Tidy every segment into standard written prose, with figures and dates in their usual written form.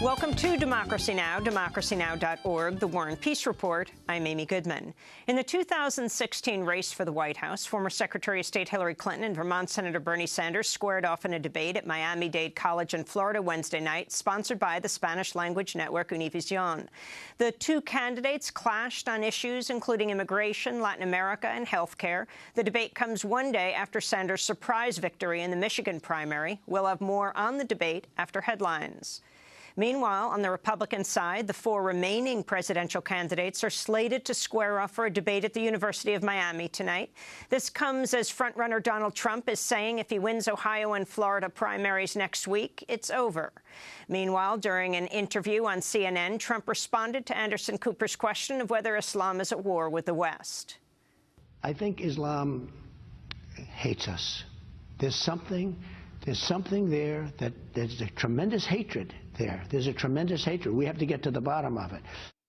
Welcome to Democracy Now!, democracynow.org, The War and Peace Report. I'm Amy Goodman. In the 2016 race for the White House, former Secretary of State Hillary Clinton and Vermont Senator Bernie Sanders squared off in a debate at Miami-Dade College in Florida Wednesday night, sponsored by the Spanish-language network Univision. The two candidates clashed on issues including immigration, Latin America, and health care. The debate comes one day after Sanders' surprise victory in the Michigan primary. We'll have more on the debate after headlines. Meanwhile, on the Republican side, the four remaining presidential candidates are slated to square off for a debate at the University of Miami tonight. This comes as frontrunner Donald Trump is saying if he wins Ohio and Florida primaries next week, it's over. Meanwhile, during an interview on CNN, Trump responded to Anderson Cooper's question of whether Islam is at war with the West. I think Islam hates us. There's something there that there's a tremendous hatred there. There's a tremendous hatred. We have to get to the bottom of it.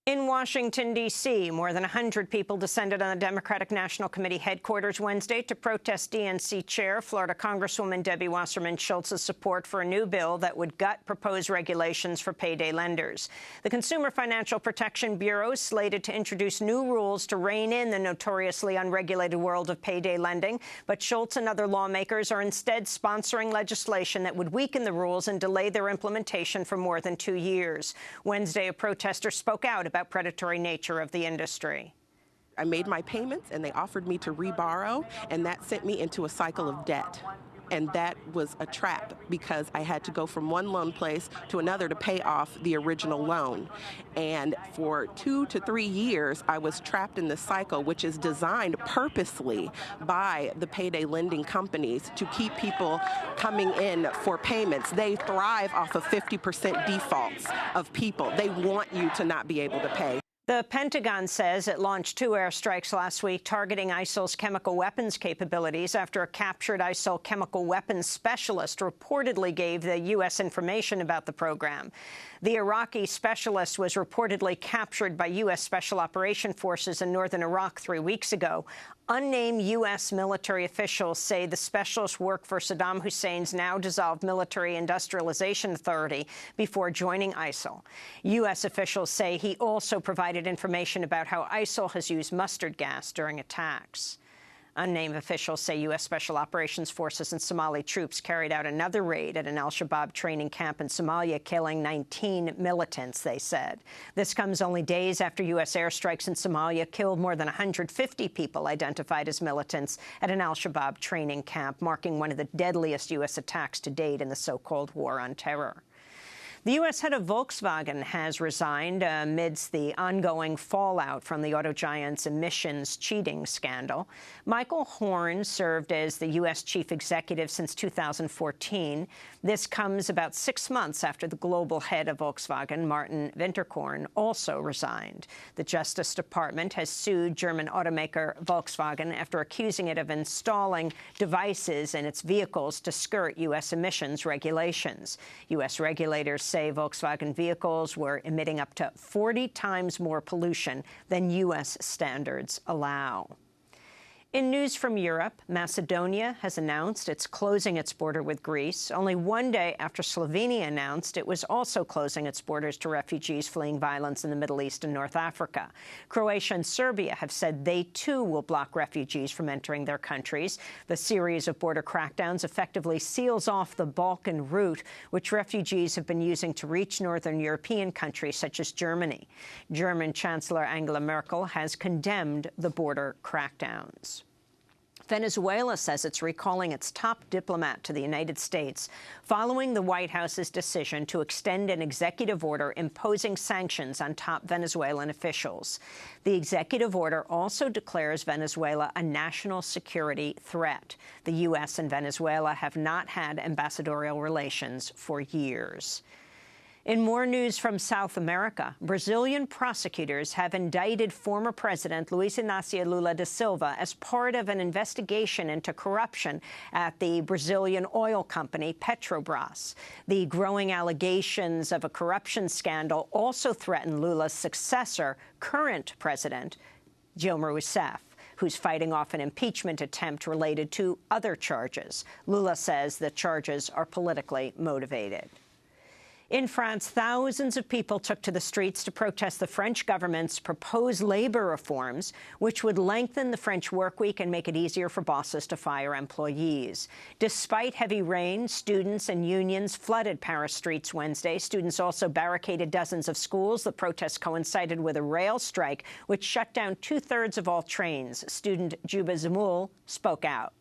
In Washington, D.C., more than 100 people descended on the Democratic National Committee headquarters Wednesday to protest DNC Chair Florida Congresswoman Debbie Wasserman Schultz's support for a new bill that would gut proposed regulations for payday lenders. The Consumer Financial Protection Bureau is slated to introduce new rules to rein in the notoriously unregulated world of payday lending, but Schultz and other lawmakers are instead sponsoring legislation that would weaken the rules and delay their implementation for more than 2 years. Wednesday, a protester spoke out about predatory nature of the industry. I made my payments and they offered me to reborrow, and that sent me into a cycle of debt. And that was a trap because I had to go from one loan place to another to pay off the original loan. And for 2 to 3 years, I was trapped in this cycle, which is designed purposely by the payday lending companies to keep people coming in for payments. They thrive off of 50% defaults of people. They want you to not be able to pay. The Pentagon says it launched 2 airstrikes last week targeting ISIL's chemical weapons capabilities after a captured ISIL chemical weapons specialist reportedly gave the U.S. information about the program. The Iraqi specialist was reportedly captured by U.S. Special Operation Forces in northern Iraq 3 weeks ago. Unnamed U.S. military officials say the specialist worked for Saddam Hussein's now-dissolved Military Industrialization Authority before joining ISIL. U.S. officials say he also provided information about how ISIL has used mustard gas during attacks. Unnamed officials say U.S. Special Operations Forces and Somali troops carried out another raid at an al-Shabaab training camp in Somalia, killing 19 militants, they said. This comes only days after U.S. airstrikes in Somalia killed more than 150 people identified as militants at an al-Shabaab training camp, marking one of the deadliest U.S. attacks to date in the so-called War on Terror. The U.S. head of Volkswagen has resigned amidst the ongoing fallout from the auto giant's emissions cheating scandal. Michael Horn served as the U.S. chief executive since 2014. This comes about 6 months after the global head of Volkswagen, Martin Winterkorn, also resigned. The Justice Department has sued German automaker Volkswagen after accusing it of installing devices in its vehicles to skirt U.S. emissions regulations. U.S. regulators say Volkswagen vehicles were emitting up to 40 times more pollution than U.S. standards allow. In news from Europe, Macedonia has announced it's closing its border with Greece, only one day after Slovenia announced it was also closing its borders to refugees fleeing violence in the Middle East and North Africa. Croatia and Serbia have said they, too, will block refugees from entering their countries. The series of border crackdowns effectively seals off the Balkan route, which refugees have been using to reach northern European countries such as Germany. German Chancellor Angela Merkel has condemned the border crackdowns. Venezuela says it's recalling its top diplomat to the United States following the White House's decision to extend an executive order imposing sanctions on top Venezuelan officials. The executive order also declares Venezuela a national security threat. The U.S. and Venezuela have not had ambassadorial relations for years. In more news from South America, Brazilian prosecutors have indicted former President Luiz Inácio Lula da Silva as part of an investigation into corruption at the Brazilian oil company Petrobras. The growing allegations of a corruption scandal also threaten Lula's successor, current President Dilma Rousseff, who's fighting off an impeachment attempt related to other charges. Lula says the charges are politically motivated. In France, thousands of people took to the streets to protest the French government's proposed labor reforms, which would lengthen the French workweek and make it easier for bosses to fire employees. Despite heavy rain, students and unions flooded Paris streets Wednesday. Students also barricaded dozens of schools. The protests coincided with a rail strike, which shut down two-thirds of all trains. Student Juba Zamoul spoke out.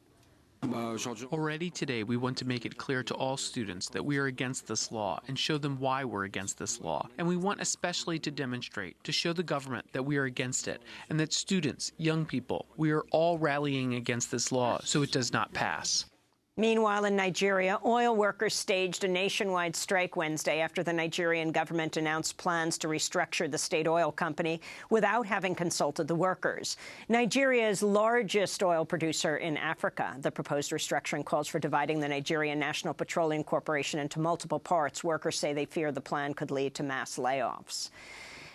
Already today, we want to make it clear to all students that we are against this law and show them why we're against this law. And we want especially to demonstrate, to show the government that we are against it, and that students, young people, we are all rallying against this law so it does not pass. Meanwhile, in Nigeria, oil workers staged a nationwide strike Wednesday after the Nigerian government announced plans to restructure the state oil company without having consulted the workers. Nigeria's largest oil producer in Africa. The proposed restructuring calls for dividing the Nigerian National Petroleum Corporation into multiple parts. Workers say they fear the plan could lead to mass layoffs.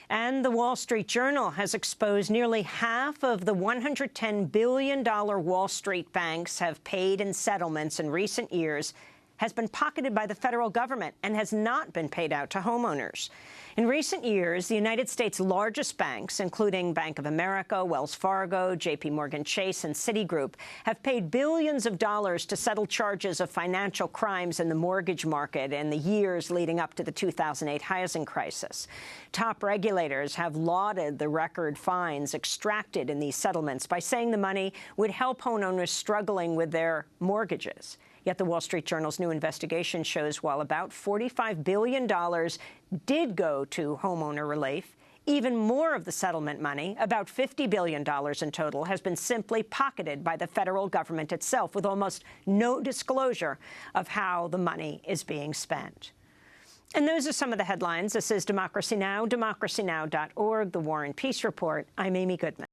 And the Wall Street Journal has exposed nearly half of the $110 billion Wall Street banks have paid in settlements in recent years has been pocketed by the federal government and has not been paid out to homeowners. In recent years, the United States' largest banks, including Bank of America, Wells Fargo, J.P. Morgan Chase, and Citigroup, have paid billions of dollars to settle charges of financial crimes in the mortgage market in the years leading up to the 2008 housing crisis. Top regulators have lauded the record fines extracted in these settlements by saying the money would help homeowners struggling with their mortgages. Yet the Wall Street Journal's new investigation shows while about $45 billion did go to homeowner relief, even more of the settlement money, about $50 billion in total, has been simply pocketed by the federal government itself, with almost no disclosure of how the money is being spent. And those are some of the headlines. This is Democracy Now!, democracynow.org, The War and Peace Report. I'm Amy Goodman.